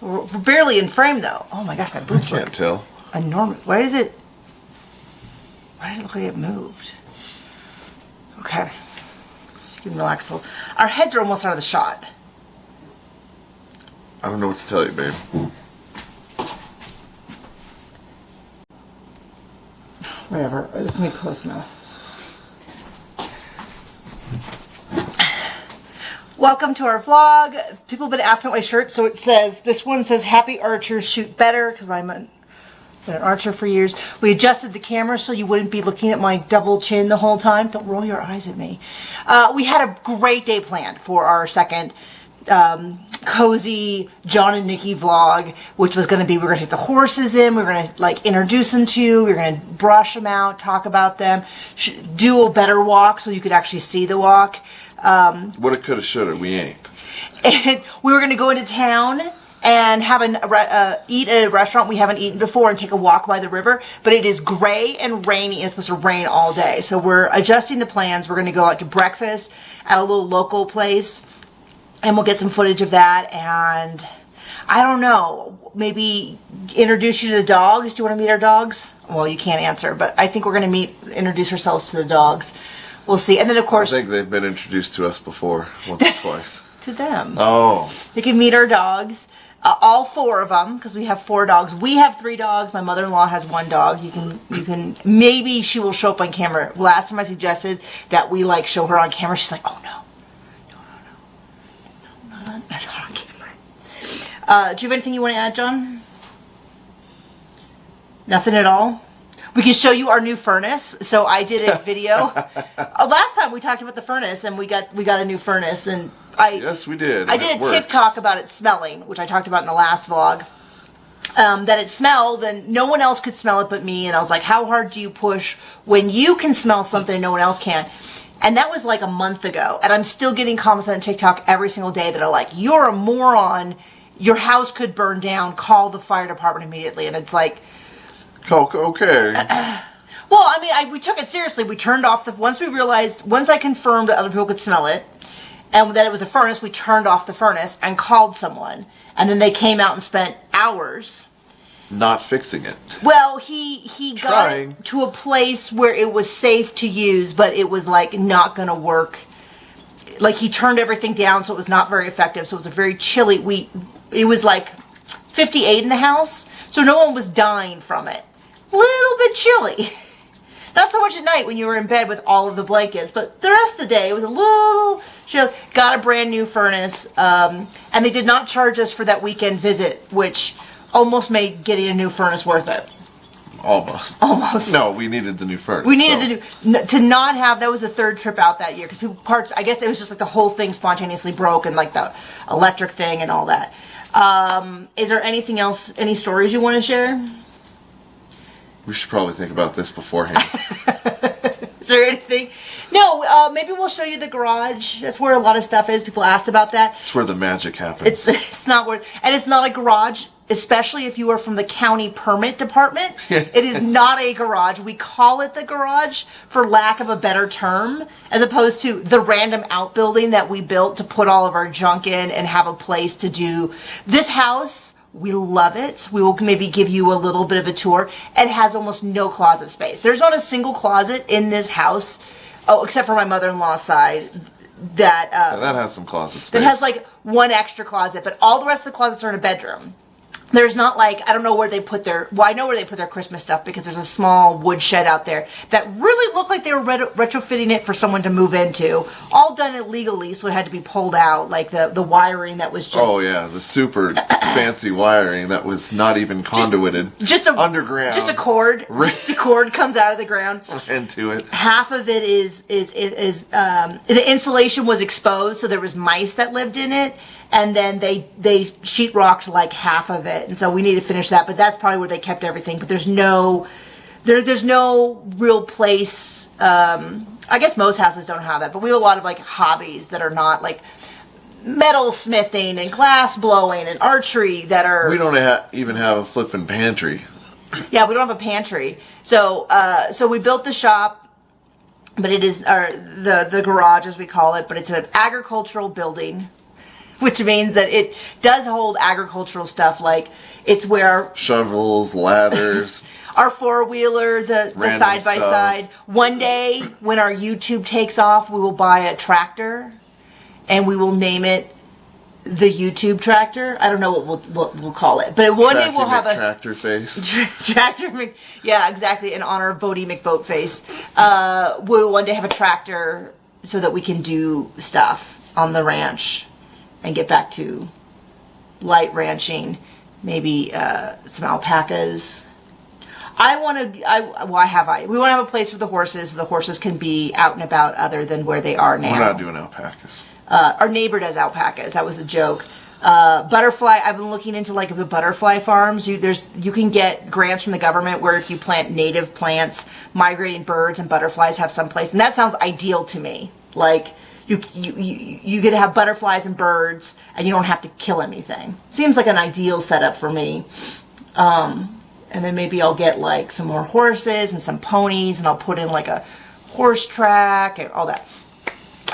We're barely in frame though. Oh my gosh, my boobs I can't tell. enormous. Why did it look like it moved? Okay. So you can relax a little. Our heads are almost out of the shot. I don't know what to tell you, babe. Whatever. It's gonna be close enough. Welcome to our vlog. People have been asking about my shirt, so it says, this one says Happy Archers Shoot Better, because I'm been an archer for years. We adjusted the camera so you wouldn't be looking at my double chin the whole time. Don't roll your eyes at me. We had a great day planned for our second cozy John and Nikki vlog, which was going to be, we're going to take the horses in, we're going to like introduce them to you, we're going to brush them out, talk about them, do a better walk so you could actually see the walk. Woulda, coulda, shoulda, we ain't. And we were going to go into town and have eat at a restaurant we haven't eaten before and take a walk by the river, but it is gray and rainy and it's supposed to rain all day. So we're adjusting the plans. We're going to go out to breakfast at a little local place and we'll get some footage of that, and I don't know, maybe introduce you to the dogs. Do you want to meet our dogs? Well, you can't answer, but I think we're going to introduce ourselves to the dogs. We'll see. And then, of course, I think they've been introduced to us before, once or twice. To them. Oh. They can meet our dogs. All four of them, because we have 4 dogs. We have 3 dogs. My mother-in-law has 1 dog. You can, maybe she will show up on camera. Last time I suggested that we like show her on camera, she's like, oh no. Not on camera. Do you have anything you want to add, John? Nothing at all? We can show you our new furnace. So I did a video. Last time we talked about the furnace, and we got a new furnace, and yes, we did. I did a TikTok about it smelling, which I talked about in the last vlog. That it smelled, and no one else could smell it but me. And I was like, how hard do you push when you can smell something and no one else can? And that was like a month ago. And I'm still getting comments on TikTok every single day that are like, you're a moron. Your house could burn down. Call the fire department immediately. And it's like... Okay. Well, I mean, we took it seriously. We turned off once I confirmed that other people could smell it, and that it was a furnace, we turned off the furnace and called someone. And then they came out and spent hours... not fixing it. Well, he got it to a place where it was safe to use, but it was like not going to work. Like he turned everything down, so it was not very effective. So it was a very chilly. It was like 58 in the house, so no one was dying from it. Little bit chilly. Not so much at night when you were in bed with all of the blankets, but the rest of the day it was a little chill. Got a brand new furnace, and they did not charge us for that weekend visit, which almost made getting a new furnace worth it. Almost. No, we needed the new furnace. We needed to not have, that was the 3rd trip out that year, because I guess it was just like the whole thing spontaneously broke, and like the electric thing and all that. Is there anything else, any stories you want to share? We should probably think about this beforehand. Is there anything? No, maybe we'll show you the garage. That's where a lot of stuff is. People asked about that. It's where the magic happens. It's not where, and it's not a garage, especially if you are from the county permit department. It is not a garage. We call it the garage for lack of a better term, as opposed to the random outbuilding that we built to put all of our junk in and have a place to do. This house, we love it. We will maybe give you a little bit of a tour. It has almost no closet space. There's not a single closet in this house, except for my mother-in-law's side, that has some closet space. It has like 1 extra closet, but all the rest of the closets are in a bedroom. There's not like, I don't know where they put their, well, I know where they put their Christmas stuff because there's a small wood shed out there that really looked like they were retrofitting it for someone to move into. All done illegally, so it had to be pulled out, like the wiring that was just... Oh yeah, the super fancy wiring that was not even conduited. Just underground. Just a cord. Just a cord comes out of the ground. Into it. Half of it is the insulation was exposed, so there was mice that lived in it. And then they sheetrocked like half of it, and so we need to finish that. But that's probably where they kept everything. But there's no real place. I guess most houses don't have that, but we have a lot of like hobbies that are not like metal smithing and glass blowing and archery that are. We don't even have a flipping pantry. Yeah, we don't have a pantry. So we built the shop, but it is the garage as we call it. But it's an agricultural building. which means that it does hold agricultural stuff. Like it's where shovels, ladders, our four-wheeler, the side-by-side. One day when our YouTube takes off, we will buy a tractor and we will name it the YouTube tractor. I don't know what we'll call it, but one day we'll have a tractor face. Yeah, exactly, in honor of Bodie McBoatface. We'll one day have a tractor so that we can do stuff on the ranch and get back to light ranching. Maybe some alpacas. We want to have a place for the horses so the horses can be out and about other than where they are now. We're not doing alpacas. Our neighbor does alpacas. That was the joke. Butterfly. I've been looking into like the butterfly farms. You can get grants from the government where if you plant native plants, migrating birds and butterflies have some place, and that sounds ideal to me. Like you get to have butterflies and birds, and you don't have to kill anything. Seems like an ideal setup for me. And then maybe I'll get like some more horses and some ponies, and I'll put in like a horse track and all that.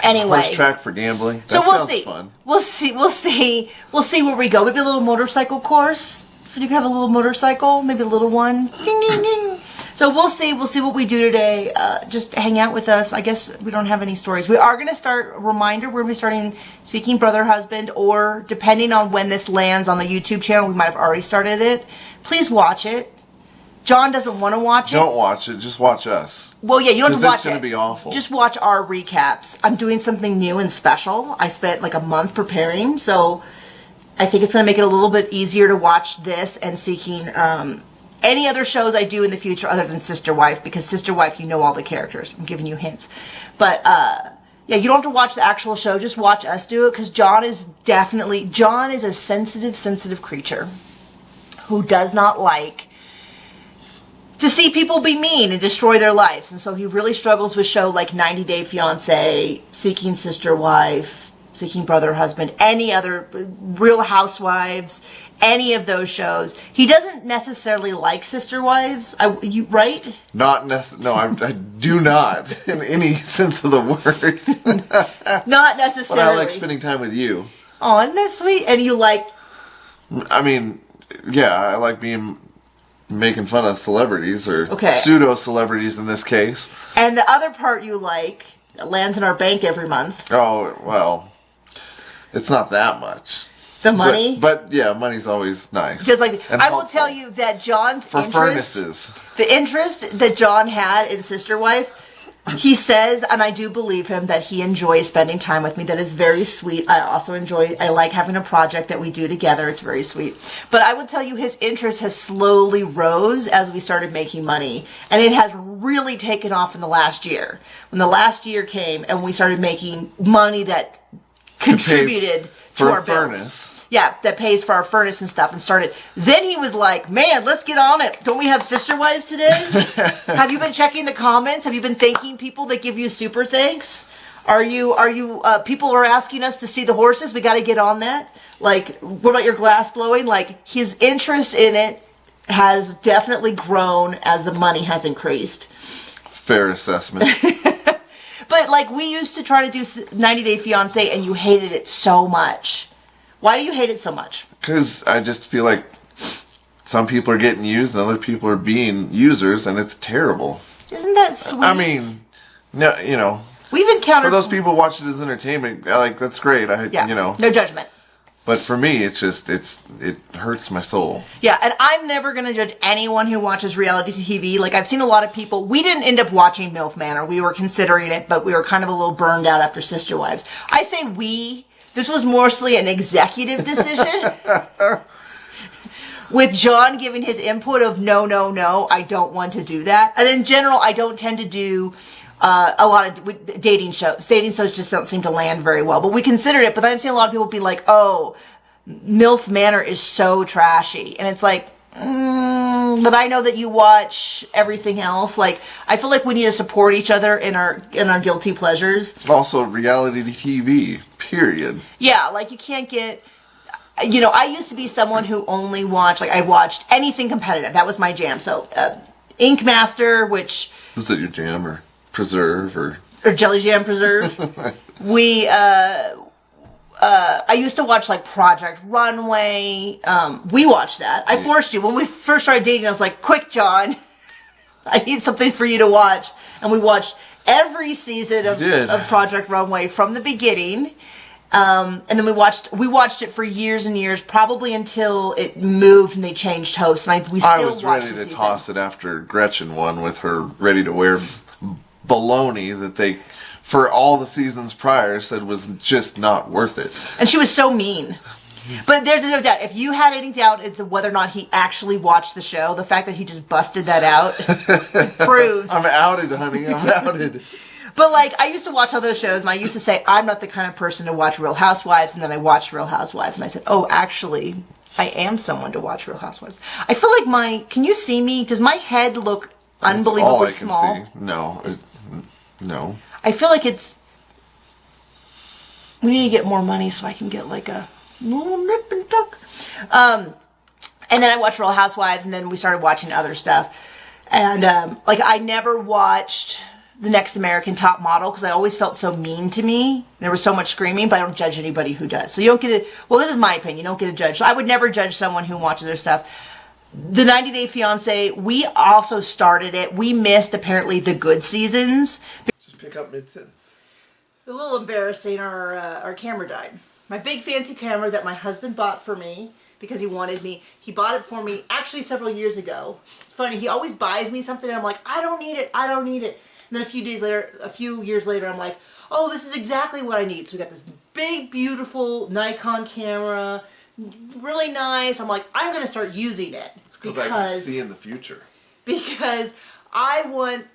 Anyway, horse track for gambling. So we'll see. Fun. We'll see where we go. Maybe a little motorcycle course. You can have a little motorcycle, maybe a little one. Ding, ding, ding. So we'll see what we do today. Just hang out with us. I guess we don't have any stories. We are going to start. A reminder: we're going to be starting Seeking Brother Husband, or depending on when this lands on the YouTube channel, we might have already started it. Please watch it. John doesn't want to watch it. Don't watch it. Just watch us. Well, yeah, you don't have to watch it. It's going to be awful. Just watch our recaps. I'm doing something new and special. I spent like a month preparing, so I think it's going to make it a little bit easier to watch this and Seeking any other shows I do in the future other than Sister Wife, because Sister Wife, you know all the characters. I'm giving you hints. But, yeah, you don't have to watch the actual show. Just watch us do it, because John is a sensitive creature who does not like to see people be mean and destroy their lives. And so he really struggles with show like 90 Day Fiancé, Seeking Sister Wife, Seeking Brother Husband, any other Real Housewives, any of those shows. He doesn't necessarily like Sister Wives. Right? No, I do not in any sense of the word. Not necessarily. But I like spending time with you. Oh, isn't that sweet? And you like... I mean, yeah, I like making fun of celebrities, or pseudo-celebrities in this case. And the other part you like that lands in our bank every month. Oh, well, it's not that much. The money? But yeah, money's always nice. Just like, I will tell you that John's furnaces. The interest that John had in Sister Wife, he says, and I do believe him, that he enjoys spending time with me. That is very sweet. I like having a project that we do together. It's very sweet. But I would tell you his interest has slowly rose as we started making money. And it has really taken off in the last year. When the last year came and we started making money that contributed to our bills. Yeah, that pays for our furnace and stuff, and started. Then he was like, man, let's get on it. Don't we have Sister Wives today? Have you been checking the comments? Have you been thanking people that give you super thanks? People are asking us to see the horses. We got to get on that. Like, what about your glass blowing? Like, his interest in it has definitely grown as the money has increased. Fair assessment. But, like, we used to try to do 90 Day Fiancé, and you hated it so much. Why do you hate it so much? Because I just feel like some people are getting used and other people are being users, and it's terrible. Isn't that sweet? I mean, no, you know. We've encountered... For those people who watch it as entertainment, like, that's great. No judgment. But for me, it hurts my soul. Yeah, and I'm never going to judge anyone who watches reality TV. Like, I've seen a lot of people... We didn't end up watching MILF Manor. We were considering it, but we were kind of a little burned out after Sister Wives. I say we... This was mostly an executive decision. With John giving his input of no, I don't want to do that. And in general, I don't tend to do a lot of dating shows. Dating shows just don't seem to land very well. But we considered it, but I've seen a lot of people be like, oh, MILF Manor is so trashy. And it's like, but I know that you watch everything else. Like, I feel like we need to support each other in our guilty pleasures. Also, reality TV, period. Yeah, like, you can't get... You know, I used to be someone who only watched... Like, I watched anything competitive. That was my jam. So, Ink Master, which... Is it your jam, or Preserve, or... Or Jelly Jam Preserve. We, I used to watch like Project Runway. We watched that. I forced you when we first started dating. I was like, "Quick, John, I need something for you to watch," and we watched every season of Project Runway from the beginning. And then we watched it for years and years, probably until it moved and they changed hosts. And I was ready to toss it after Gretchen won with her ready-to-wear baloney that they, for all the seasons prior, said was just not worth it. And she was so mean. But there's no doubt. If you had any doubt as to whether or not he actually watched the show, the fact that he just busted that out proves. I'm outed, honey. I'm outed. But, like, I used to watch all those shows, and I used to say, I'm not the kind of person to watch Real Housewives, and then I watched Real Housewives, and I said, oh, actually, I am someone to watch Real Housewives. I feel like can you see me? Does my head look unbelievably small? See. No. No. I feel like we need to get more money so I can get, like, a little nip and tuck. And then I watched Real Housewives, and then we started watching other stuff. And, I never watched The Next American Top Model because I always felt so mean to me. There was so much screaming, but I don't judge anybody who does. So you don't get this is my opinion, you don't get to judge. So I would never judge someone who watches their stuff. The 90 Day Fiancé, we also started it. We missed, apparently, the good seasons. Just pick up mid-sentence. A little embarrassing, our camera died. My big fancy camera that my husband bought for me because he wanted me. He bought it for me actually several years ago. It's funny, he always buys me something and I'm like, I don't need it. And then a few years later, I'm like, oh, this is exactly what I need. So we got this big, beautiful Nikon camera, really nice. I'm like, I'm going to start using it. It's because I can see in the future. Because I want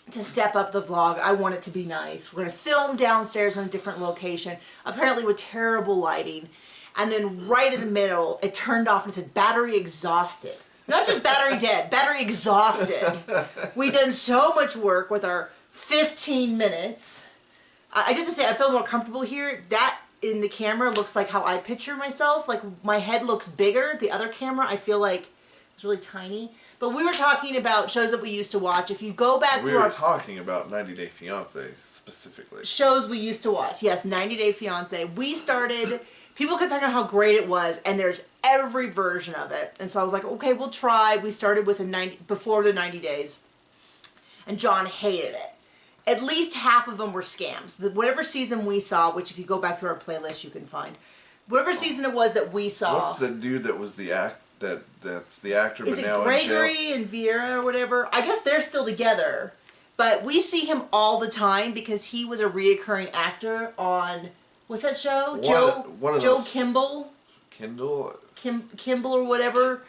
to step up the vlog. I want it to be nice. We're going to film downstairs in a different location, apparently with terrible lighting. And then right in the middle, it turned off and said, battery exhausted. Not just battery dead, battery exhausted. We've done so much work with our 15 minutes. I get to say, I feel more comfortable here. That in the camera looks like how I picture myself. Like my head looks bigger. The other camera, I feel like it's really tiny. But we were talking about shows that we used to watch. If you go back through we were talking about 90 Day Fiancé specifically. Shows we used to watch. Yes, 90 Day Fiancé. We started... People kept talking about how great it was, and there's every version of it. And so I was like, okay, we'll try. We started with before the 90 days, and John hated it. At least half of them were scams. Whatever season we saw, which if you go back through our playlist, you can find. Whatever season it was that we saw. What's the dude that was that's the actor, but now in jail? Gregory and Vera or whatever? I guess they're still together. But we see him all the time because he was a reoccurring actor on... What's that show? Joe Kimball? Kimball or whatever.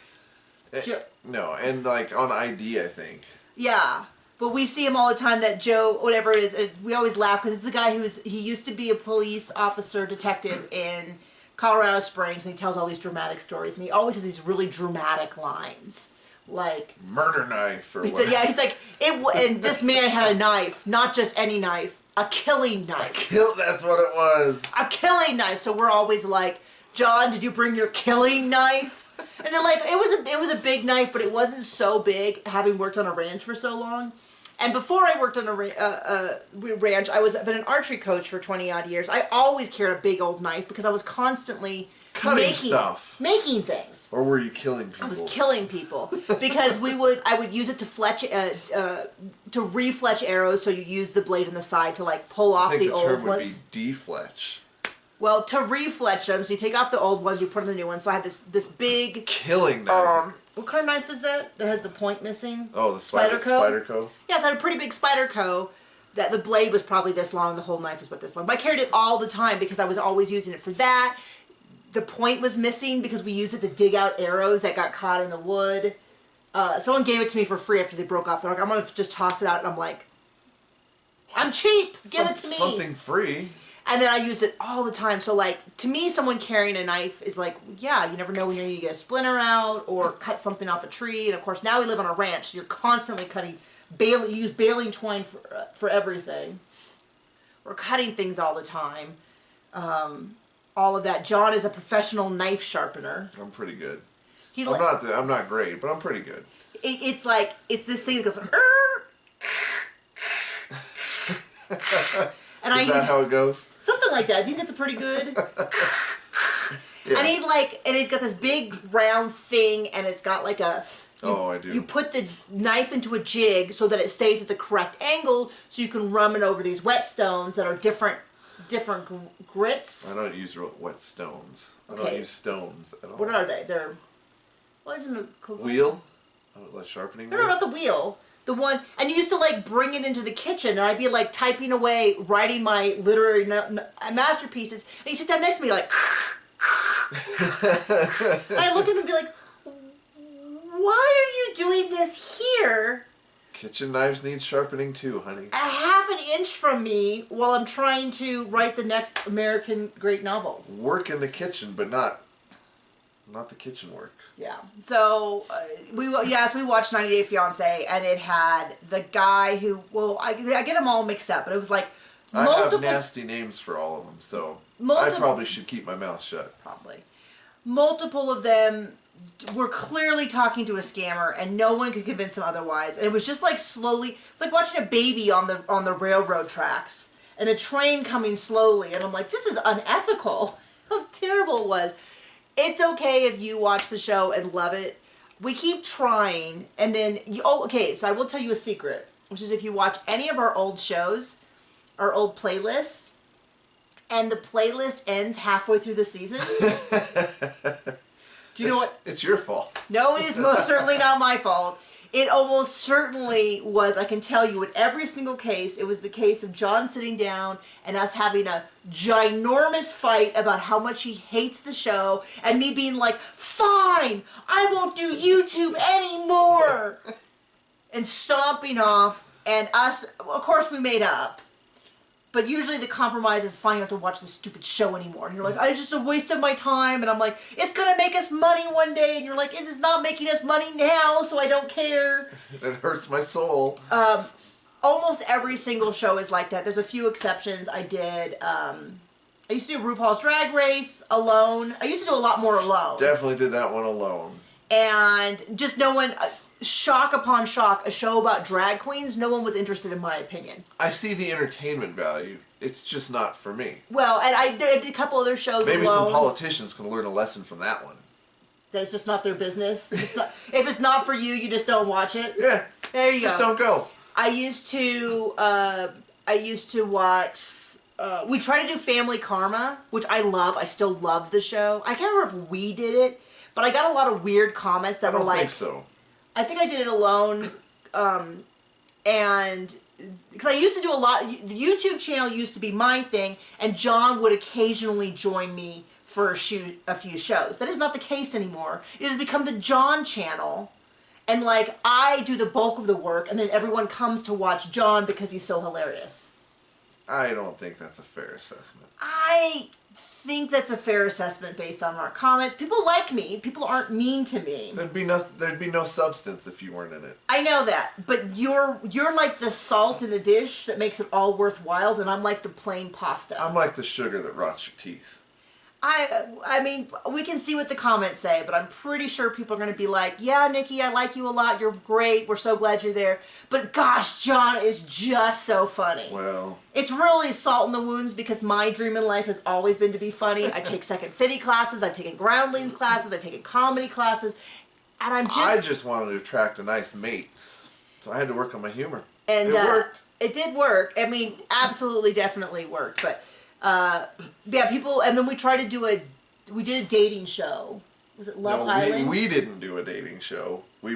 No, and like on ID, I think. Yeah. But we see him all the time, that Joe, whatever it is, we always laugh because it's the guy he used to be a police officer, detective in Colorado Springs, and he tells all these dramatic stories, and he always has these really dramatic lines. Like... Murder knife or whatever. Yeah, he's like, and this man had a knife, not just any knife. A killing knife. That's what it was. A killing knife. So we're always like, John, did you bring your killing knife? And then like, it was a big knife, but it wasn't so big, having worked on a ranch for so long. And before I worked on a ranch, I've been an archery coach for 20 odd years. I always carried a big old knife because I was constantly making things. Or were you killing people? I was killing people because I would use it to fletch to refletch arrows. So you use the blade on the side to like pull off the old ones. I think the term would be defletch. Well, to refletch them, so you take off the old ones, you put in the new ones. So I had this big killing knife. What kind of knife is that? That has the point missing? Oh, the Spyderco. Yeah, so I had a pretty big Spyderco. That the blade was probably this long. The whole knife was about this long. But I carried it all the time because I was always using it for that. The point was missing because we used it to dig out arrows that got caught in the wood. Someone gave it to me for free after they broke off. They're like, I'm going to just toss it out. And I'm like, I'm cheap. Give it to me. Something free. And then I use it all the time. So, like, to me, someone carrying a knife is like, yeah, you never know when you're going to get a splinter out or cut something off a tree. And, of course, now we live on a ranch, so you're constantly cutting. You use baling twine for everything. We're cutting things all the time. All of that. John is a professional knife sharpener. I'm pretty good. I'm not great, but I'm pretty good. It's like, it's this thing that goes, And Is that how it goes? Something like that. Do you think that's pretty good? Yeah. And he's got this big round thing, and it's got like a. I do. You put the knife into a jig so that it stays at the correct angle, so you can run it over these whetstones that are different grits. I don't use whetstones. I Okay. don't use stones at all. What are they? They're. What isn't it? Wheel? Like sharpening? No, not the wheel. The one, and you used to like bring it into the kitchen, and I'd be like typing away, writing my literary masterpieces, and he'd sit down next to me like, and I look at him and be like, why are you doing this here? Kitchen knives need sharpening too, honey. A half an inch from me while I'm trying to write the next American great novel. Work in the kitchen, but not the kitchen work. Yeah. So we watched 90 Day Fiancé, and it had the guy who, I get them all mixed up, but it was like multiple. I have nasty names for all of them, so I probably should keep my mouth shut. Probably. Multiple of them were clearly talking to a scammer, and no one could convince them otherwise. And it was just like slowly, it's like watching a baby on the railroad tracks and a train coming slowly, and I'm like, this is unethical. How terrible it was. It's okay if you watch the show and love it. We keep trying, and then so I will tell you a secret, which is if you watch any of our old shows, our old playlists, and the playlist ends halfway through the season. Do you know what? It's your fault. No, it is most certainly not my fault. It almost certainly was. I can tell you in every single case, it was the case of John sitting down and us having a ginormous fight about how much he hates the show, and me being like, fine, I won't do YouTube anymore, and stomping off, and us, of course we made up. But usually the compromise is finding out to watch this stupid show anymore. And you're like, it's just a waste of my time. And I'm like, it's going to make us money one day. And you're like, it is not making us money now, so I don't care. It hurts my soul. Almost every single show is like that. There's a few exceptions. I used to do RuPaul's Drag Race alone. I used to do a lot more alone. Definitely did that one alone. And just no one... shock upon shock, a show about drag queens, no one was interested in my opinion. I see the entertainment value. It's just not for me. Well, and I did a couple other shows Maybe alone. some politicians can learn a lesson from that one. That's just not their business. If it's not for you, you just don't watch it. Yeah. There you go. Just don't go. I used to watch... we try to do Family Karma, which I love. I still love the show. I can't remember if we did it, but I got a lot of weird comments that were like... I don't think so. I think I did it alone, and because I used to do a lot. The YouTube channel used to be my thing, and John would occasionally join me for a few shows. That is not the case anymore. It has become the John channel, and like I do the bulk of the work, and then everyone comes to watch John because he's so hilarious. I don't think that's a fair assessment. I think that's a fair assessment based on our comments. People like me. People aren't mean to me. There'd be no substance if you weren't in it. I know that, but you're like the salt in the dish that makes it all worthwhile, and I'm like the plain pasta. I'm like the sugar that rots your teeth. I mean, we can see what the comments say, but I'm pretty sure people are going to be like, yeah, Nikki, I like you a lot. You're great. We're so glad you're there. But gosh, John is just so funny. Well, it's really salt in the wounds because my dream in life has always been to be funny. I take Second City classes. I've taken Groundlings classes. I've taken comedy classes. And I just wanted to attract a nice mate. So I had to work on my humor. And it worked. It did work. I mean, absolutely, definitely worked. But yeah, people, and then we did a dating show. Was it Love Island? We didn't do a dating show. We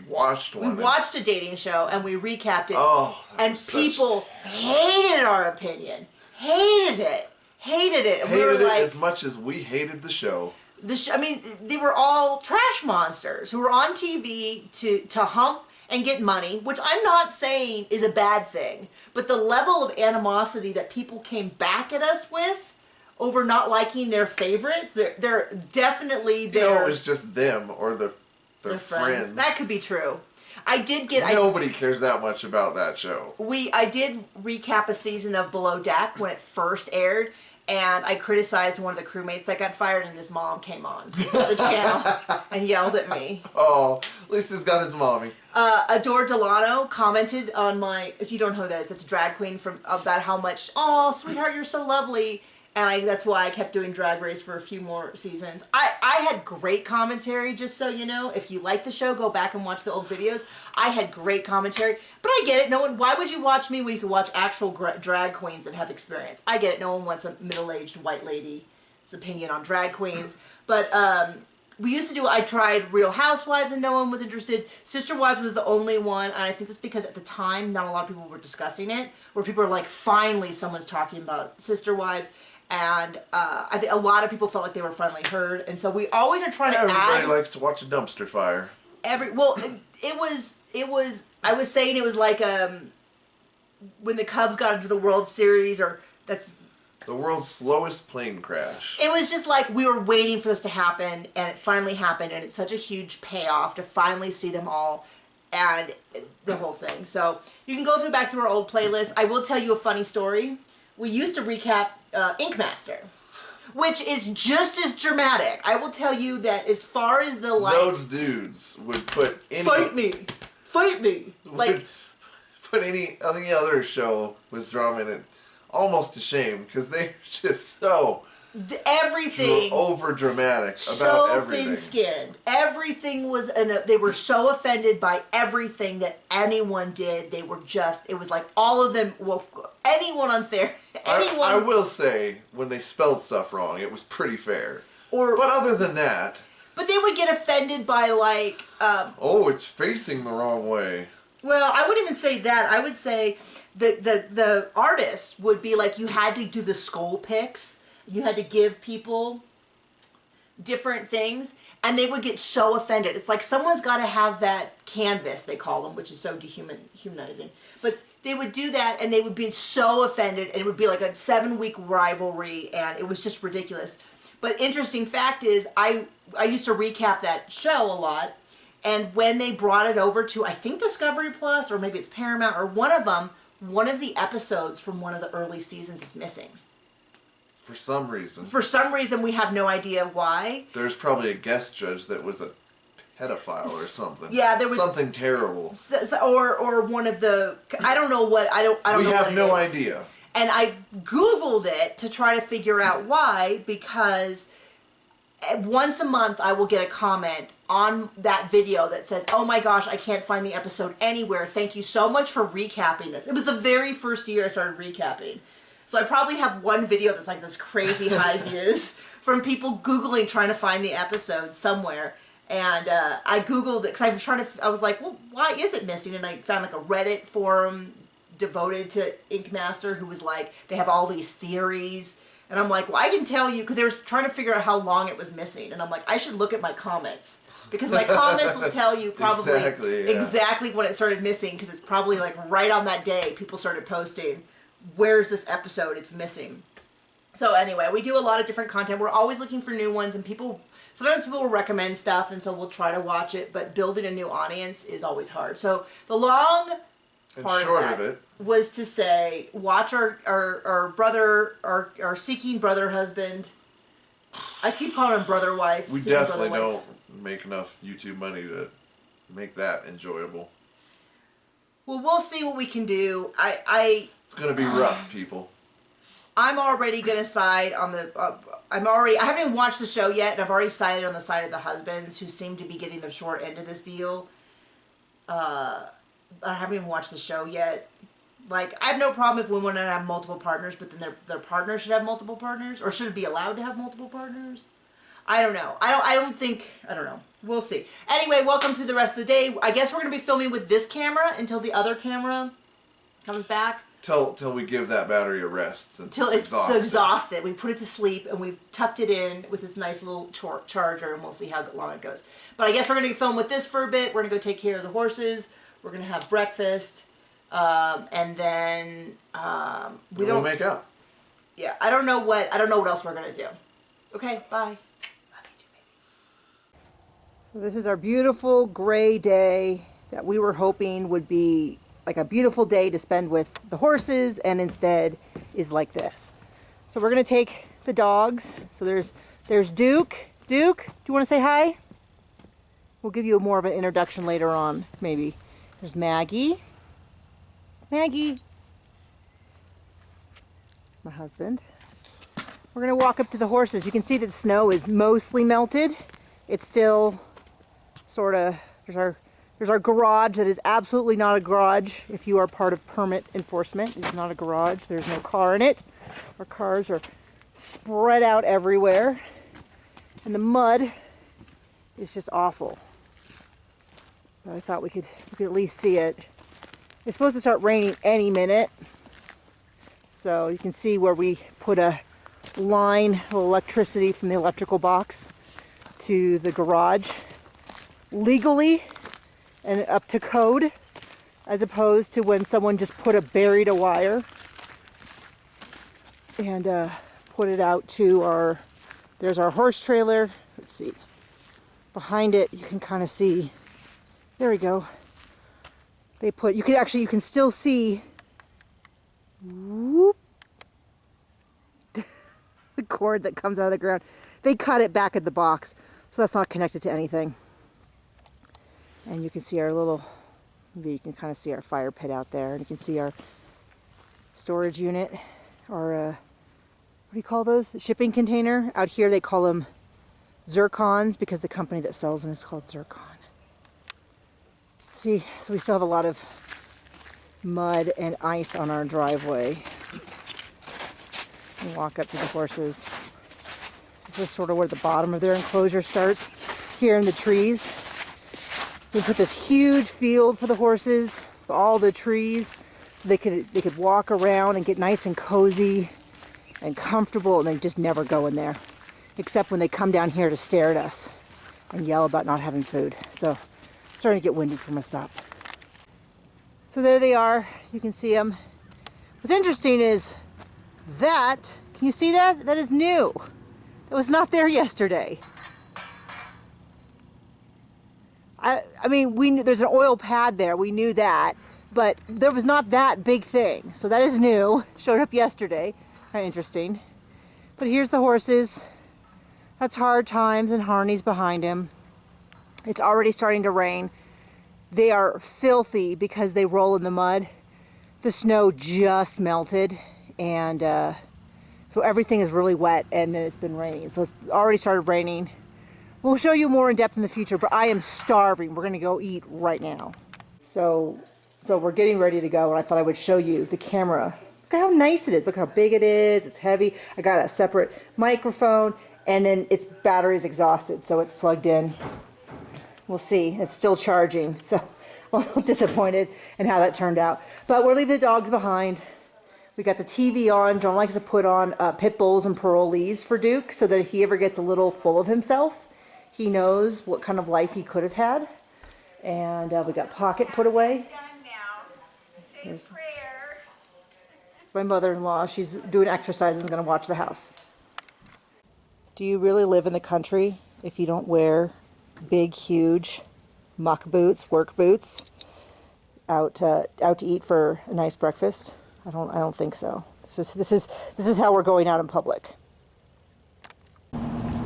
watched one. We watched a dating show and we recapped it. Oh, and people hated our opinion. Hated it. And we were like, as much as we hated the show. I mean, they were all trash monsters who were on TV to hump and get money, which I'm not saying is a bad thing, but the level of animosity that people came back at us with over not liking their favorites, they're definitely it was just them or their friends. That could be true. Nobody cares that much about that show. I did recap a season of Below Deck when it first aired, and I criticized one of the crewmates that got fired, and his mom came on the channel and yelled at me. Oh, at least he's got his mommy. Adore Delano commented on my, if you don't know who that is, it's a drag queen about how much, oh, sweetheart, you're so lovely. And that's why I kept doing Drag Race for a few more seasons. I had great commentary, just so you know. If you like the show, go back and watch the old videos. I had great commentary. But I get it. Why would you watch me when you could watch actual drag queens that have experience? I get it. No one wants a middle-aged white lady's opinion on drag queens. But we used to do, I tried Real Housewives and no one was interested. Sister Wives was the only one. And I think that's because at the time, not a lot of people were discussing it. Where people are like, finally someone's talking about Sister Wives. And I think a lot of people felt like they were finally heard, and so we always are trying to add. Everybody likes to watch a dumpster fire. It was. I was saying it was like when the Cubs got into the World Series, or that's the world's slowest plane crash. It was just like we were waiting for this to happen, and it finally happened, and it's such a huge payoff to finally see them all. And the whole thing. So you can go back through our old playlist. I will tell you a funny story. We used to recap Ink Master, which is just as dramatic. I will tell you that as far as the like, those dudes would put any fight me, like put any other show with drama in it almost to shame because they're just so everything over dramatic so about everything. Thin-skinned. Everything was they were so offended by everything that anyone did. They were just, it was like all of them, well, anyone unfair. I will say, when they spelled stuff wrong, it was pretty fair. But other than that... But they would get offended by like... oh, it's facing the wrong way. Well, I wouldn't even say that. I would say the artists would be like, you had to do the skull pics. You had to give people different things, and they would get so offended. It's like someone's got to have that canvas, they call them, which is so dehumanizing. But they would do that, and they would be so offended, and it would be like a 7-week rivalry, and it was just ridiculous. But interesting fact is, I used to recap that show a lot, and when they brought it over to, I think Discovery Plus, or maybe it's Paramount, or one of them, one of the episodes from one of the early seasons is missing. For some reason. For some reason, we have no idea why. There's probably a guest judge that was a pedophile or something. Yeah, there was something terrible. Or one of the, I don't know what, I don't know. We have no idea. And I Googled it to try to figure out why, because once a month I will get a comment on that video that says, "Oh my gosh, I can't find the episode anywhere. Thank you so much for recapping this." It was the very first year I started recapping. So I probably have one video that's like this crazy high views from people Googling trying to find the episode somewhere. And I Googled it because I was like, well, why is it missing? And I found like a Reddit forum devoted to Ink Master who was like, they have all these theories. And I'm like, well, I can tell you, because they were trying to figure out how long it was missing. And I'm like, I should look at my comments. Because my comments will tell you probably exactly when it started missing, because it's probably like right on that day people started posting, where's this episode? It's missing. So anyway, we do a lot of different content. We're always looking for new ones, and sometimes people will recommend stuff, and so we'll try to watch it, but building a new audience is always hard. So the long part of it was to say, watch our brother, our seeking brother husband. I keep calling him brother wife. We definitely don't make enough YouTube money to make that enjoyable. Well, we'll see what we can do. It's going to be rough, people. I'm already going to side on the... I haven't even watched the show yet, and I've already sided on the side of the husbands, who seem to be getting the short end of this deal. I haven't even watched the show yet. Like, I have no problem if women have multiple partners, but then their partner should have multiple partners? Or should it be allowed to have multiple partners? I don't know. I don't know. We'll see. Anyway, welcome to the rest of the day. I guess we're going to be filming with this camera until the other camera comes back. Till we give that battery a rest. Till it's so exhausted. We put it to sleep, and we've tucked it in with this nice little charger, and we'll see how long it goes. But I guess we're going to film with this for a bit. We're going to go take care of the horses. We're going to have breakfast. And then we'll make up. Yeah, I don't know what else we're going to do. Okay, bye. This is our beautiful gray day that we were hoping would be like a beautiful day to spend with the horses, and instead is like this. So we're gonna take the dogs. So there's Duke. Duke, do you want to say hi? We'll give you more of an introduction later on, maybe. There's Maggie. Maggie. My husband. We're gonna walk up to the horses. You can see that the snow is mostly melted. It's still sort of, there's our garage that is absolutely not a garage. If you are part of permit enforcement, it's not a garage. There's no car in it. Our cars are spread out everywhere. And the mud is just awful. But I thought we could at least see it. It's supposed to start raining any minute. So you can see where we put a line of electricity from the electrical box to the garage legally and up to code, as opposed to when someone just buried a wire and put it out to there's our horse trailer. Let's see. Behind it, you can kind of see, there we go. You can still see, whoop, the cord that comes out of the ground. They cut it back at the box, so that's not connected to anything. And you can see maybe you can kind of see our fire pit out there, and you can see our storage unit, or what do you call those? Shipping container. Out here they call them zircons because the company that sells them is called Zircon. See, so we still have a lot of mud and ice on our driveway. And walk up to the horses. This is sort of where the bottom of their enclosure starts, here in the trees. We put this huge field for the horses with all the trees, so they could walk around and get nice and cozy and comfortable, and they just never go in there, except when they come down here to stare at us and yell about not having food. So I'm starting to get windy, so I'm gonna stop. So there they are. You can see them. What's interesting is that, can you see that? That is new. That was not there yesterday. I mean, we knew there's an oil pad there. We knew that, but there was not that big thing. So that is new. Showed up yesterday. Kind of interesting. But here's the horses. That's Hard Times and Harney's behind him. It's already starting to rain. They are filthy because they roll in the mud. The snow just melted, and so everything is really wet, and it's been raining. So it's already started raining. We'll show you more in depth in the future, but I am starving. We're gonna go eat right now. So we're getting ready to go, and I thought I would show you the camera. Look how nice it is. Look how big it is. It's heavy. I got a separate microphone, and then its battery is exhausted, so it's plugged in. We'll see. It's still charging, so I'm a little disappointed in how that turned out. But we're leaving the dogs behind. We got the TV on. John likes to put on pit bulls and parolees for Duke, so that if he ever gets a little full of himself, he knows what kind of life he could have had. And we got Pocket put away. Here's my mother-in-law. She's doing exercise and is going to watch the house. Do you really live in the country if you don't wear big, huge muck boots, work boots, out to eat for a nice breakfast? I don't think so. This is how we're going out in public.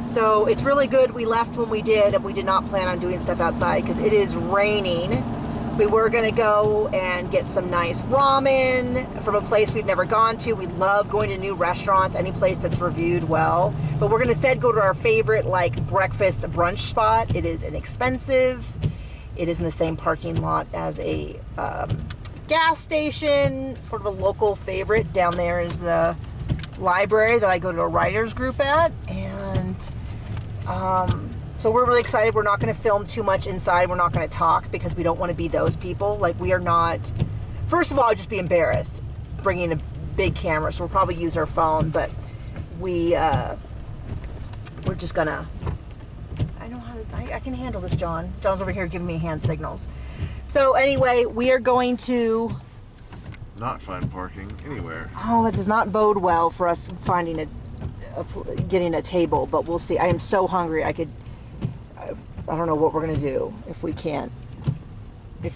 So it's really good we left when we did, and we did not plan on doing stuff outside because it is raining. We were going to go and get some nice ramen from a place we've never gone to. We love going to new restaurants, any place that's reviewed well. But we're going to instead go to our favorite breakfast brunch spot. It is inexpensive. It is in the same parking lot as a gas station, sort of a local favorite. Down there is the library that I go to a writers group at, and so we're really excited. We're not going to film too much inside. We're not going to talk because we don't want to be those people. We are not, first of all, I'd just be embarrassed bringing a big camera, so we'll probably use our phone, but we're just gonna, I can handle this, John. John's over here giving me hand signals. So anyway, we are going to not find parking anywhere. Oh, that does not bode well for us finding getting a table, but we'll see. I am so hungry. I don't know what we're gonna do if we can't get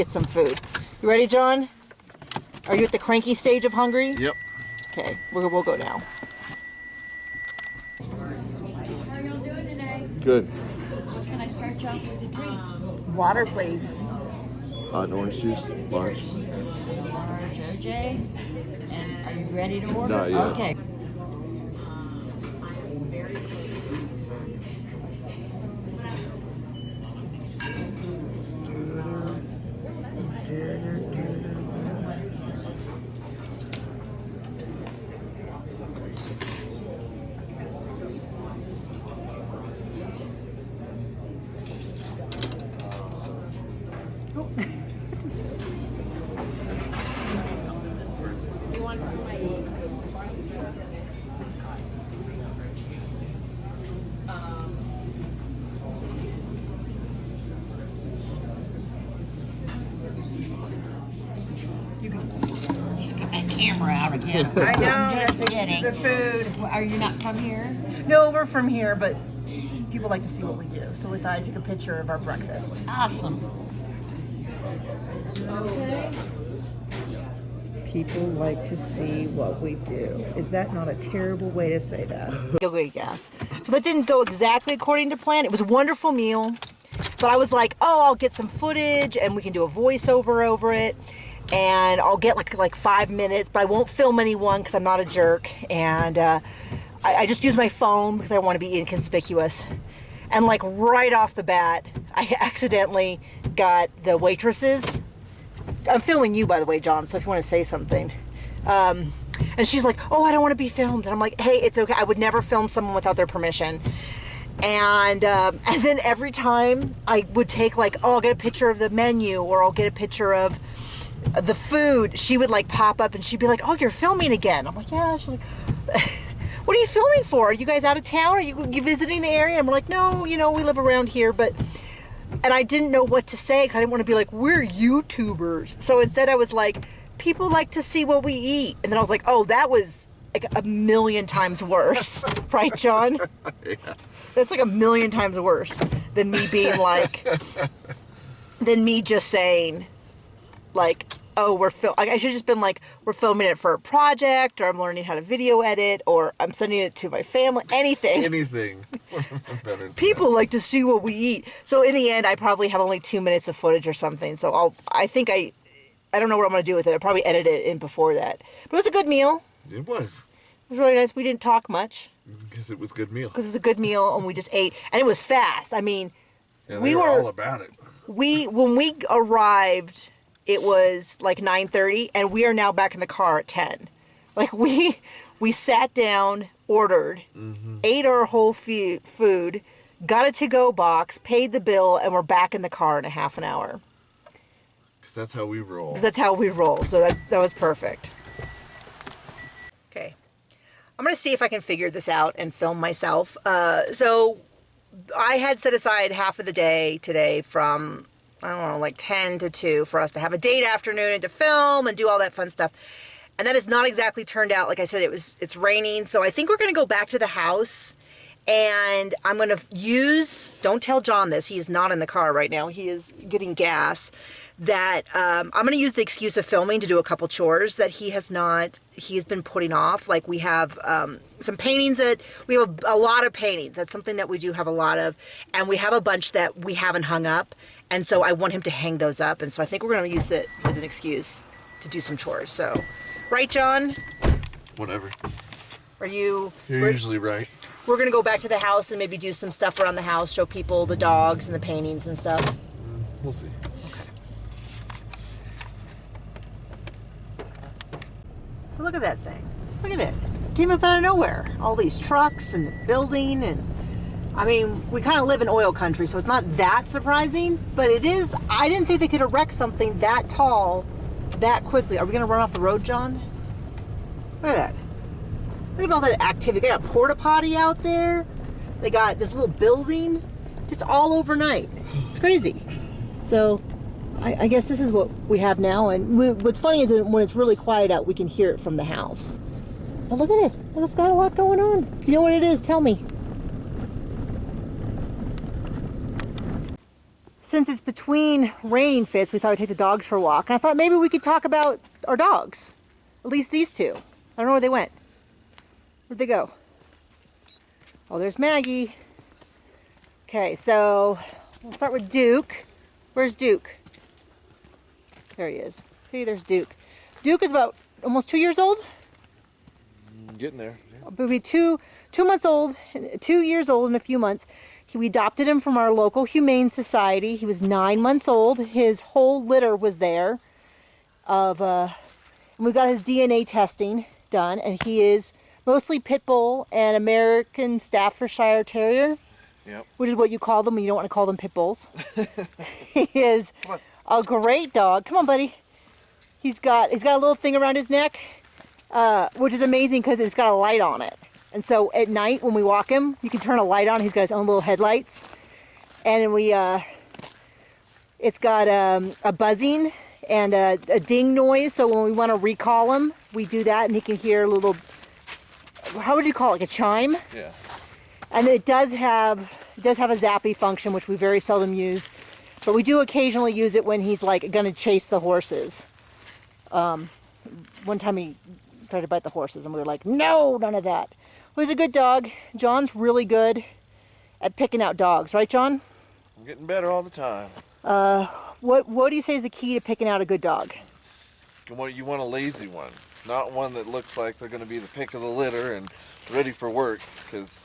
some food. You ready, John? Are you at the cranky stage of hungry? Yep. Okay, we'll go now. Good. What can I start you off with to drink? Water, please. Hot orange juice, large. Large, OJ. And are you ready to order? Not yet. Okay. He's got that camera out again. I know. I'm just that's kidding. the food. Are you not from here? No, we're from here, but people like to see what we do. So we thought I'd take a picture of our breakfast. Awesome. People like to see what we do. Is that not a terrible way to say that? Okay, gas. So that didn't go exactly according to plan. It was a wonderful meal, but I was like, oh, I'll get some footage and we can do a voiceover over it. And I'll get like 5 minutes, but I won't film anyone because I'm not a jerk. And I just use my phone because I want to be inconspicuous. And like right off the bat, I accidentally got the waitresses. I'm filming you, by the way, John, so if you want to say something. And she's like, oh, I don't want to be filmed. And I'm like, hey, it's okay. I would never film someone without their permission. And then every time I would take like, oh, I'll get a picture of the menu or I'll get a picture of the food, she would like pop up and she'd be like, oh, you're filming again. I'm like, yeah. She's like, what are you filming for? Are you guys out of town? Are you visiting the area? And we're like, no, you know, we live around here. And I didn't know what to say because I didn't want to be like, we're YouTubers. So instead I was like, people like to see what we eat. And then I was like, oh, that was like 1,000,000 times worse. Right, John? Yeah. That's like 1,000,000 times worse than me being like, than me just saying like, oh, like I should have just been like, we're filming it for a project, or I'm learning how to video edit, or I'm sending it to my family, anything. Anything. Better than People like to see what we eat. So in the end, I probably have only 2 minutes of footage or something. So I don't know what I'm going to do with it. I'll probably edit it in before that. But it was a good meal. It was. It was really nice. We didn't talk much. Because it was a good meal. Because it was a good meal, and we just ate. And it was fast. I mean, Yeah, they were all about it. When we arrived, it was like 9:30, and we are now back in the car at 10. Like we sat down, ordered, ate our whole food, got a to-go box, paid the bill, and we're back in the car in a half an hour. Because that's how we roll. Because that's how we roll. So that was perfect. Okay. I'm going to see if I can figure this out and film myself. So I had set aside half of the day today from, I don't know, like 10 to 2 for us to have a date afternoon and to film and do all that fun stuff. And that has not exactly turned out. Like I said, it's raining. So I think we're going to go back to the house, and I'm going to don't tell John this. He is not in the car right now. He is getting gas. That I'm going to use the excuse of filming to do a couple chores that he's been putting off. Like we have some paintings we have a lot of paintings. That's something that we do have a lot of. And we have a bunch that we haven't hung up. And so I want him to hang those up. And so I think we're going to use that as an excuse to do some chores. So, right, John? Whatever. You're usually right. We're going to go back to the house and maybe do some stuff around the house, show people the dogs and the paintings and stuff. We'll see. So look at that thing. Look at it. Came up out of nowhere. All these trucks and the building, and I mean, we kind of live in oil country, so it's not that surprising, but it is. I didn't think they could erect something that tall that quickly. Are we going to run off the road, John? Look at that. Look at all that activity. They got a porta potty out there. They got this little building just all overnight. It's crazy. So I guess this is what we have now. And what's funny is that when it's really quiet out, we can hear it from the house. But look at it. It's got a lot going on. If you know what it is, tell me. Since it's between raining fits, we thought we'd take the dogs for a walk. And I thought maybe we could talk about our dogs. At least these two. I don't know where they went. Where'd they go? Oh, there's Maggie. Okay, so we'll start with Duke. Where's Duke? There he is. See, there's Duke. Duke is about almost 2 years old. Getting there. Yeah. He'll be 2 months old, 2 years old in a few months. We adopted him from our local humane society. He was 9 months old. His whole litter was there. And we got his DNA testing done, and he is mostly pit bull and American Staffordshire Terrier, Yep. which is what you call them when you don't want to call them pit bulls. He is a great dog. Come on, buddy. He's got a little thing around his neck, which is amazing because it's got a light on it. And so at night when we walk him, you can turn a light on. He's got his own little headlights. And it's got a buzzing and a ding noise. So when we want to recall him, we do that and he can hear a little, how would you call it, like a chime? Yeah. And it does have a zappy function, which we very seldom use. But we do occasionally use it when he's like going to chase the horses. One time he tried to bite the horses and we were like, no, none of that. Well, he's a good dog. John's really good at picking out dogs, right, John? I'm getting better all the time. What do you say is the key to picking out a good dog? You want a lazy one, not one that looks like they're going to be the pick of the litter and ready for work. Because,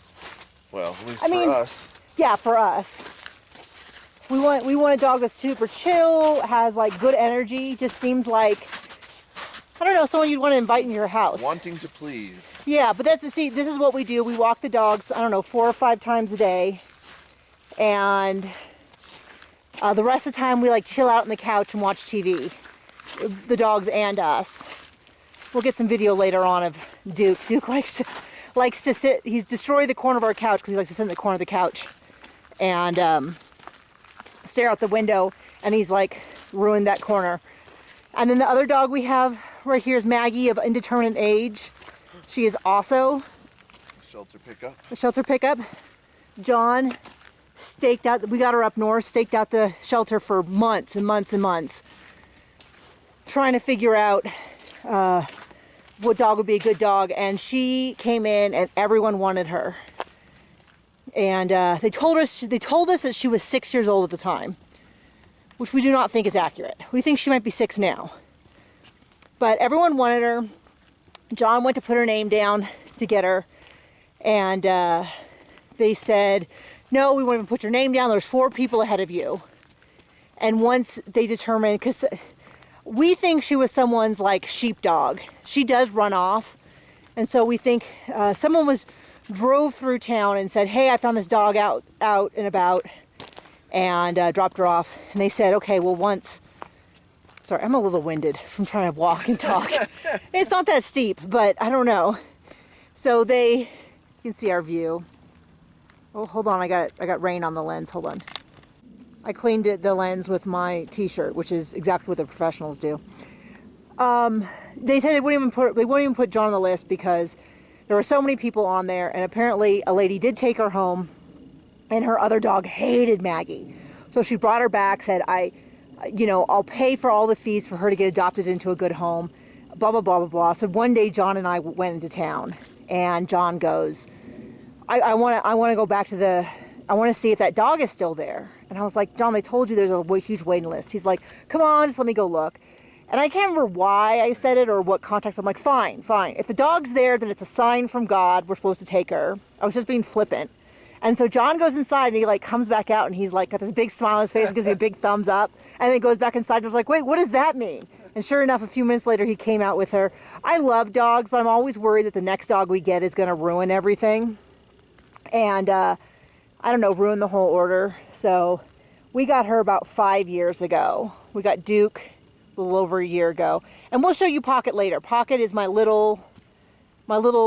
well, at least for us. Yeah, for us. We want a dog that's super chill, has like good energy. Just seems like, I don't know, someone you'd want to invite in your house. Wanting to please. Yeah, but this is what we do. We walk the dogs, I don't know, 4 or 5 times a day. And the rest of the time we like chill out on the couch and watch TV. The dogs and us. We'll get some video later on of Duke. Duke likes to sit, he's destroyed the corner of our couch because he likes to sit in the corner of the couch and stare out the window, and he's like ruined that corner. And then the other dog we have right here is Maggie of indeterminate age. She is also Shelter pickup. a shelter pickup. John staked out, we got her up north, staked out the shelter for months and months and months, trying to figure out what dog would be a good dog. And she came in and everyone wanted her. And they told us that she was 6 years old at the time, which we do not think is accurate. We think she might be 6 now. But everyone wanted her. John went to put her name down to get her, and they said, no, we won't even put your name down. There's 4 people ahead of you. And once they determined, because we think she was someone's like sheepdog. She does run off. And so we think someone drove through town and said, hey, I found this dog out and about, and dropped her off. And they said, okay, well, sorry, I'm a little winded from trying to walk and talk. It's not that steep, but I don't know. So you can see our view. Oh, hold on, I got rain on the lens, hold on. I cleaned the lens with my t-shirt, which is exactly what the professionals do. They said they wouldn't even put John on the list because there were so many people on there, and apparently a lady did take her home, and her other dog hated Maggie. So she brought her back, said, I'll pay for all the fees for her to get adopted into a good home, blah, blah, blah, blah, blah. So one day John and I went into town, and John goes, I want to go back I want to see if that dog is still there. And I was like, John, they told you there's a huge waiting list. He's like, come on, just let me go look. And I can't remember why I said it or what context. I'm like, fine. If the dog's there, then it's a sign from God. We're supposed to take her. I was just being flippant. And so John goes inside and he like comes back out and he's like got this big smile on his face, gives me a big thumbs up. And then goes back inside and was like, wait, what does that mean? And sure enough, a few minutes later, he came out with her. I love dogs, but I'm always worried that the next dog we get is going to ruin everything. And I don't know, ruin the whole order. So we got her about 5 years ago. We got Duke a little over a year ago. And we'll show you Pocket later. Pocket is my little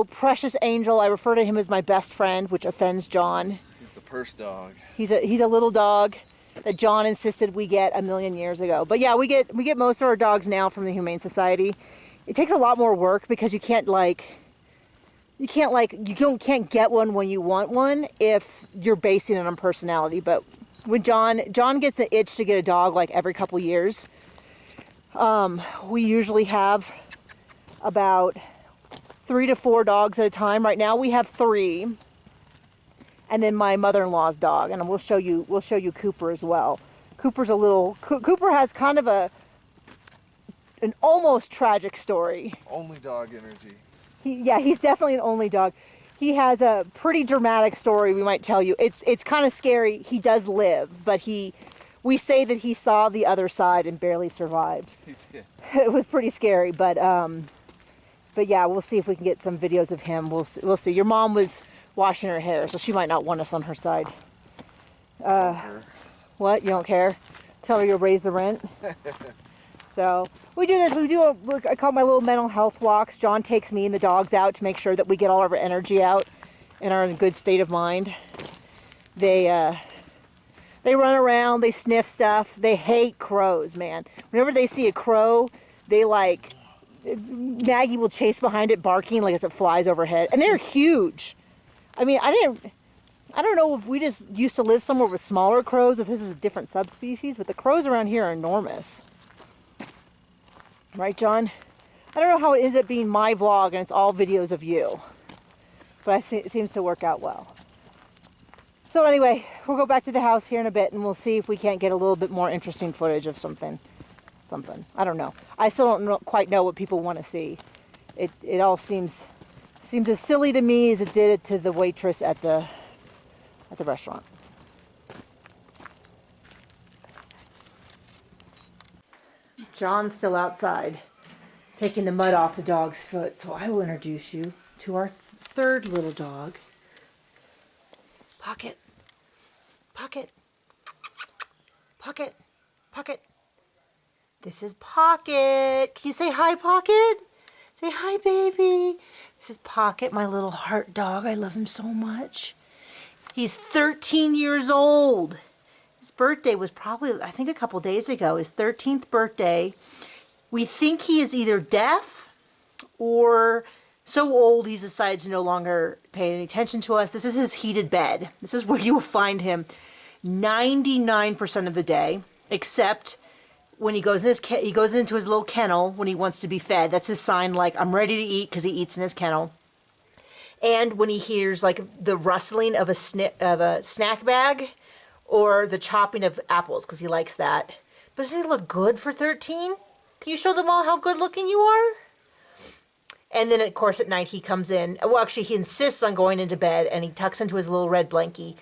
precious angel. I refer to him as my best friend, which offends John. He's the purse dog. He's a little dog that John insisted we get a million years ago. But yeah, we get most of our dogs now from the Humane Society. It takes a lot more work because you can't get one when you want one if you're basing it on personality. But when John gets the itch to get a dog like every couple years. We usually have about 3 to 4 dogs at a time. Right now we have 3, and then my mother-in-law's dog, and we'll show you Cooper as well. Cooper has kind of an almost tragic story. Only dog energy. He's definitely an only dog. He has a pretty dramatic story we might tell you. It's kind of scary. He does live, but we say that he saw the other side and barely survived. He did. It was pretty scary, but yeah, we'll see if we can get some videos of him. We'll see. Your mom was washing her hair, so she might not want us on her side. What? You don't care? Tell her you'll raise the rent. So we do this. I call my little mental health walks. John takes me and the dogs out to make sure that we get all of our energy out and are in a good state of mind. They run around. They sniff stuff. They hate crows, man. Whenever they see a crow, they Maggie will chase behind it, barking like as it flies overhead, and they're huge. I mean, I don't know if we just used to live somewhere with smaller crows, if this is a different subspecies, but the crows around here are enormous. Right, John? I don't know how it ended up being my vlog and it's all videos of you, but it seems to work out well. So anyway, we'll go back to the house here in a bit and we'll see if we can't get a little bit more interesting footage of something. I don't know. I still don't quite know what people want to see. It all seems as silly to me as it did it to the waitress at the restaurant. John's still outside taking the mud off the dog's foot, so I will introduce you to our third little dog. Pocket. Pocket. Pocket. Pocket. This is Pocket. Can you say hi, Pocket? Say hi, baby. This is Pocket, my little heart dog. I love him so much. He's 13 years old. His birthday was probably, I think, a couple days ago. His 13th birthday. We think he is either deaf or so old he's decided to no longer pay any attention to us. This is his heated bed. This is where you will find him 99% of the day, except when he goes into his little kennel when he wants to be fed. That's his sign, like, I'm ready to eat, because he eats in his kennel. And when he hears like the rustling of a snack bag or the chopping of apples, because he likes that. But doesn't he look good for 13? Can you show them all how good looking you are? And then, of course, at night he comes in. Well, actually, he insists on going into bed, and he tucks into his little red blankie,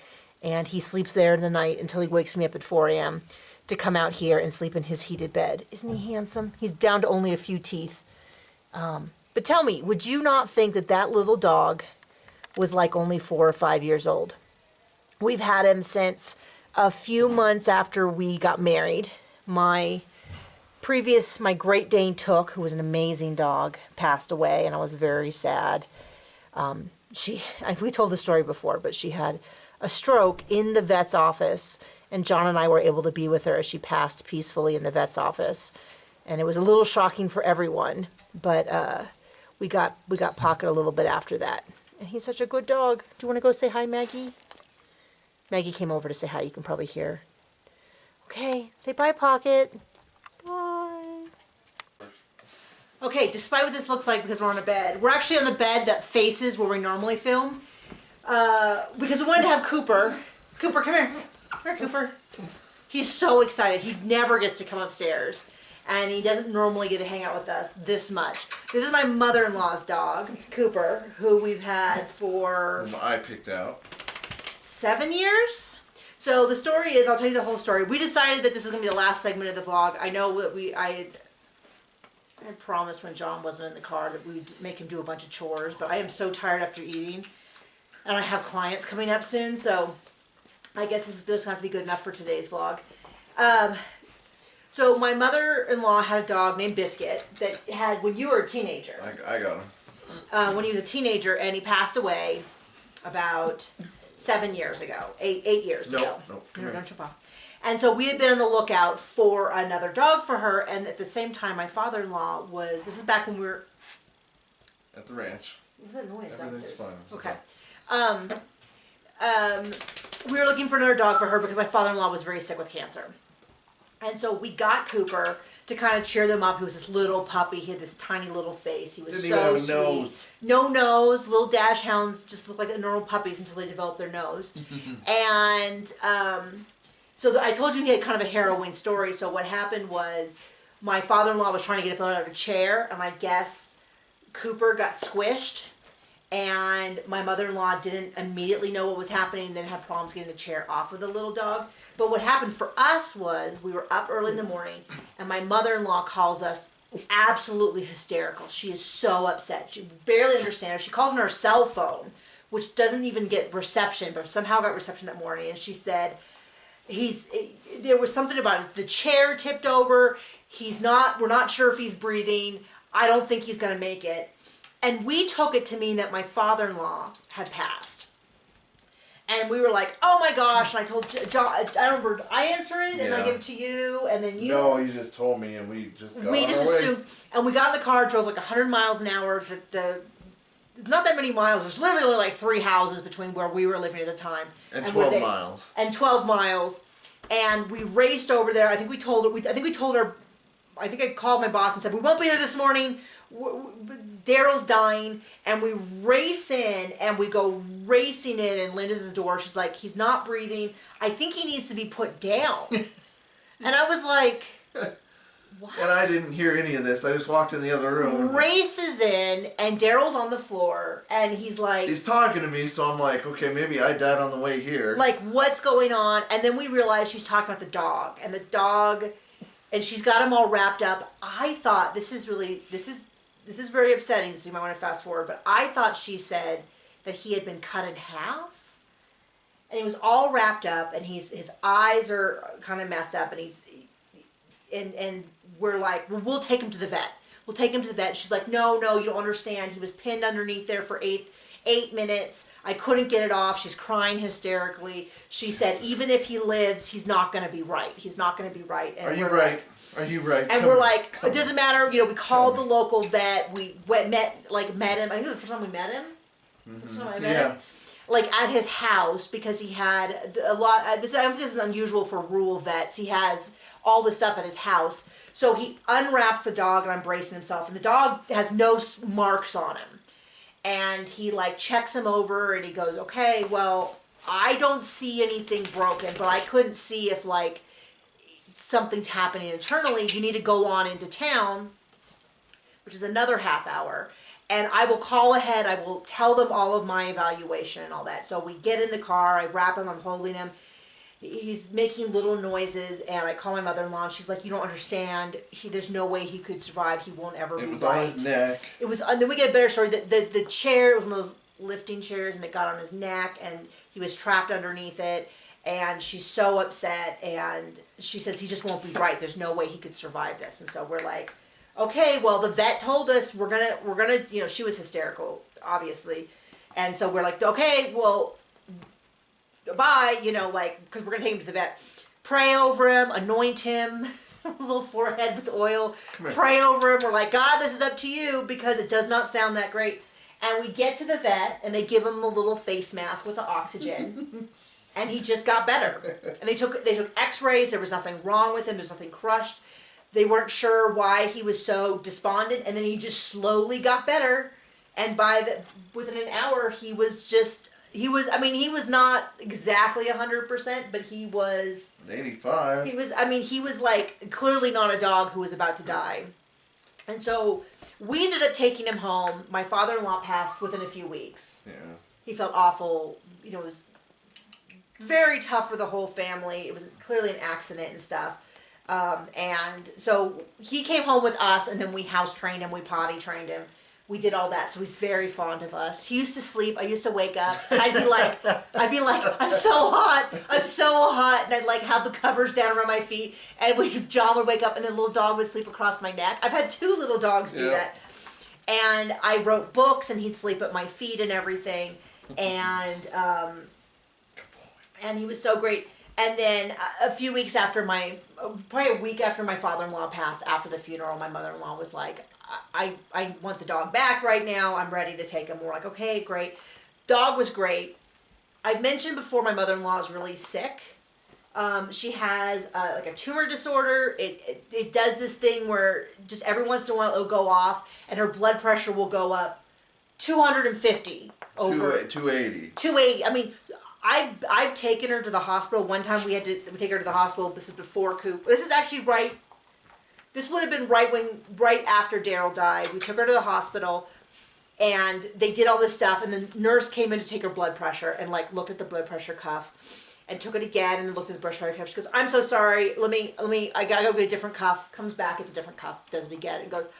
and he sleeps there in the night until he wakes me up at 4 a.m. to come out here and sleep in his heated bed. Isn't he handsome? He's down to only a few teeth. But tell me, would you not think that that little dog was like only 4 or 5 years old? We've had him since a few months after we got married. My Great Dane Took, who was an amazing dog, passed away, and I was very sad. We told the story before, but she had a stroke in the vet's office, and John and I were able to be with her as she passed peacefully in the vet's office. And it was a little shocking for everyone, but we got Pocket a little bit after that. And he's such a good dog. Do you want to go say hi, Maggie? Maggie came over to say hi. You can probably hear. Okay, say bye, Pocket. Bye. Okay, despite what this looks like because we're on a bed, we're actually on the bed that faces where we normally film. Because we wanted to have Cooper. Cooper, come here. Come here, Cooper. He's so excited. He never gets to come upstairs. And he doesn't normally get to hang out with us this much. This is my mother-in-law's dog, Cooper, who we've had for... I picked out. 7 years? So the story is, I'll tell you the whole story. We decided that this is going to be the last segment of the vlog. I know that I had promised when John wasn't in the car that we'd make him do a bunch of chores, but I am so tired after eating. And I have clients coming up soon, so I guess this is just going to have to be good enough for today's vlog. So my mother-in-law had a dog named Biscuit that had, when you were a teenager. I got him. When he was a teenager, and he passed away about 7 years ago, eight years ago. Nope. Don't jump off. And so we had been on the lookout for another dog for her, and at the same time, my father-in-law was, this is back when we were... At the ranch. Was that noise Everything's downstairs? fine. Okay. We were looking for another dog for her because my father-in-law was very sick with cancer. And so we got Cooper to kind of cheer them up. He was this little puppy. He had this tiny little face. He was Didn't so even have a sweet. nose. No nose. Little dash hounds just look like normal puppies until they develop their nose. And So I told you he had kind of a harrowing story. So what happened was my father-in-law was trying to get up out of a chair, and I guess Cooper got squished, and my mother-in-law didn't immediately know what was happening and then had problems getting the chair off of the little dog. But what happened for us was we were up early in the morning, and my mother-in-law calls us absolutely hysterical. She is so upset. She barely understands. She called on her cell phone, which doesn't even get reception, but somehow got reception that morning, and she said, there was something about it. The chair tipped over. We're not sure if he's breathing. I don't think he's going to make it. And we took it to mean that my father-in-law had passed. And we were like, oh my gosh. And I told John, I remember I answer it and I give it to you. And then you. No, you just told me and we just got We on just our way. assumed. And we got in the car, drove like 100 miles an hour. Not that many miles. There's literally only like 3 houses between where we were living at the time. And 12 miles. And 12 miles. And we raced over there. I think I called my boss and said, we won't be there this morning. Daryl's dying. And we race in and we go racing in, and Linda's at the door. She's like, he's not breathing. I think he needs to be put down. And I was like, what? And I didn't hear any of this. I just walked in the other room. Races in, and Daryl's on the floor, and he's like... He's talking to me, so I'm like, okay, maybe I died on the way here. Like, what's going on? And then we realize she's talking about the dog, and she's got him all wrapped up. I thought, this is very upsetting, so you might want to fast forward, but I thought she said that he had been cut in half, and he was all wrapped up, and his eyes are kind of messed up, and we're like, well, we'll take him to the vet. We'll take him to the vet. She's like, no, you don't understand. He was pinned underneath there for eight minutes. I couldn't get it off. She's crying hysterically. She said, even if he lives, he's not going to be right. He's not going to be right. And Are you right? Are you right? And we're like, it doesn't matter. We called the local vet. We met him. I think it was the first time we met him. The first time I met him. Like at his house, because he had a lot. I don't think this is unusual for rural vets. He has all the stuff at his house. So he unwraps the dog and unbraces himself, and the dog has no marks on him. And he like checks him over, and he goes, "Okay, well, I don't see anything broken, but I couldn't see if like something's happening internally. You need to go on into town," which is another half hour. And I will call ahead. I will tell them all of my evaluation and all that. So we get in the car. I wrap him. I'm holding him. He's making little noises. And I call my mother-in-law. And she's like, you don't understand. There's no way he could survive. He won't ever be right. It was on his neck. It was. Then we get a better story. The chair, it was one of those lifting chairs. And it got on his neck. And he was trapped underneath it. And she's so upset. And she says, he just won't be right. There's no way he could survive this. And so we're like, okay, well, the vet told us we're gonna, she was hysterical, obviously. And so we're like, okay, well, bye, because we're gonna take him to the vet. Pray over him, anoint him, a little forehead with oil. Pray over him. We're like, God, this is up to you, because it does not sound that great. And we get to the vet, and they give him a little face mask with the oxygen. And he just got better. And they took x-rays. There was nothing wrong with him. There was nothing crushed. They weren't sure why he was so despondent, and then he just slowly got better. And within an hour, he was not exactly 100%, but he was 85. He was like clearly not a dog who was about to die. And so we ended up taking him home. My father-in-law passed within a few weeks. Yeah. He felt awful. It was very tough for the whole family. It was clearly an accident and stuff. And so he came home with us, and then we house trained him, we potty trained him, we did all that. So he's very fond of us. He used to sleep. I used to wake up. I'd be like, I'm so hot, and I'd like have the covers down around my feet, and John would wake up, and the little dog would sleep across my neck. I've had 2 little dogs do that, and I wrote books, and he'd sleep at my feet and everything, and he was so great. And then probably a week after my father-in-law passed, after the funeral, my mother-in-law was like, I want the dog back right now. I'm ready to take him. We're like, okay, great. Dog was great. I mentioned before my mother-in-law is really sick. She has like a tumor disorder. It does this thing where just every once in a while it'll go off, and her blood pressure will go up 250 over 280. 280. I mean, I've taken her to the hospital. One time we had to take her to the hospital. This is before Coop. This is actually right. This would have been right after Daryl died. We took her to the hospital, and they did all this stuff. And the nurse came in to take her blood pressure and like looked at the blood pressure cuff, and took it again and looked at the blood pressure cuff. She goes, "I'm so sorry. Let me. I gotta go get a different cuff." Comes back, it's a different cuff. Does it again and goes,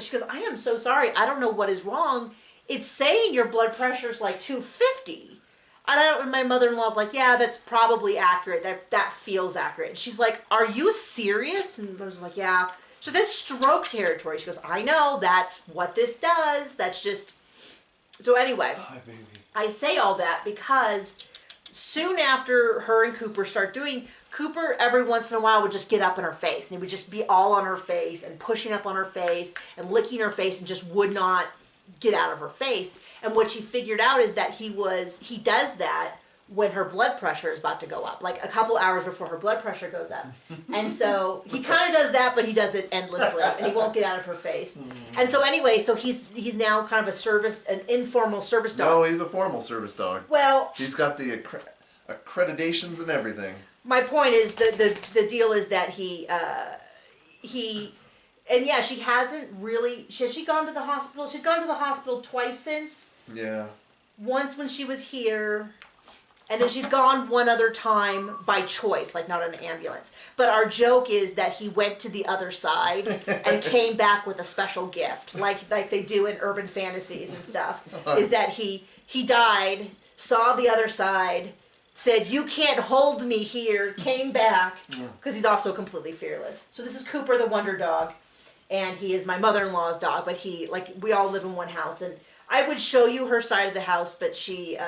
She goes, "I am so sorry. I don't know what is wrong. It's saying your blood pressure is like 250." And my mother-in-law's like, "Yeah, that's probably accurate. That feels accurate." And she's like, "Are you serious?" And I was like, "Yeah." So that's stroke territory. She goes, "I know. That's what this does. That's just." So anyway, Hi, baby. I say all that because soon after her and Cooper start doing, Cooper every once in a while would just get up in her face, and he would just be all on her face and pushing up on her face and licking her face and just would not get out of her face. And what she figured out is that he does that when her blood pressure is about to go up, like a couple hours before her blood pressure goes up. And so he kind of does that, but he does it endlessly, and he won't get out of her face. And so anyway, so he's now kind of an informal service dog. No, he's a formal service dog. Well, He's got the accreditations and everything. my point is the deal is that he and yeah, she hasn't really. Has she gone to the hospital? She's gone to the hospital twice since. Yeah. Once when she was here, and then she's gone one other time by choice, like not in an ambulance. But our joke is that he went to the other side and came back with a special gift, like they do in urban fantasies and stuff. Is that he died, saw the other side, said, "You can't hold me here," came back, because he's also completely fearless. So this is Cooper the Wonder Dog, and he is my mother-in-law's dog, but we all live in one house, and I would show you her side of the house, but it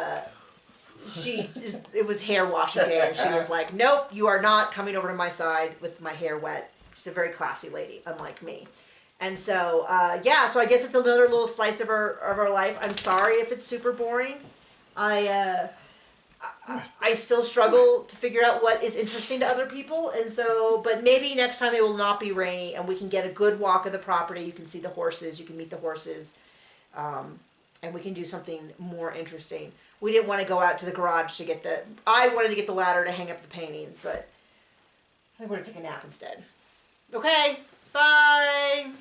was hair washing day, and she was like, "Nope, you are not coming over to my side with my hair wet." She's a very classy lady, unlike me. And so, so I guess it's another little slice of our life. I'm sorry if it's super boring. I still struggle to figure out what is interesting to other people, and so, but maybe next time it will not be rainy, and we can get a good walk of the property. You can see the horses, you can meet the horses, and we can do something more interesting. We didn't want to go out to the garage to get I wanted to get the ladder to hang up the paintings, but I think we're going to take a nap instead. Okay, bye!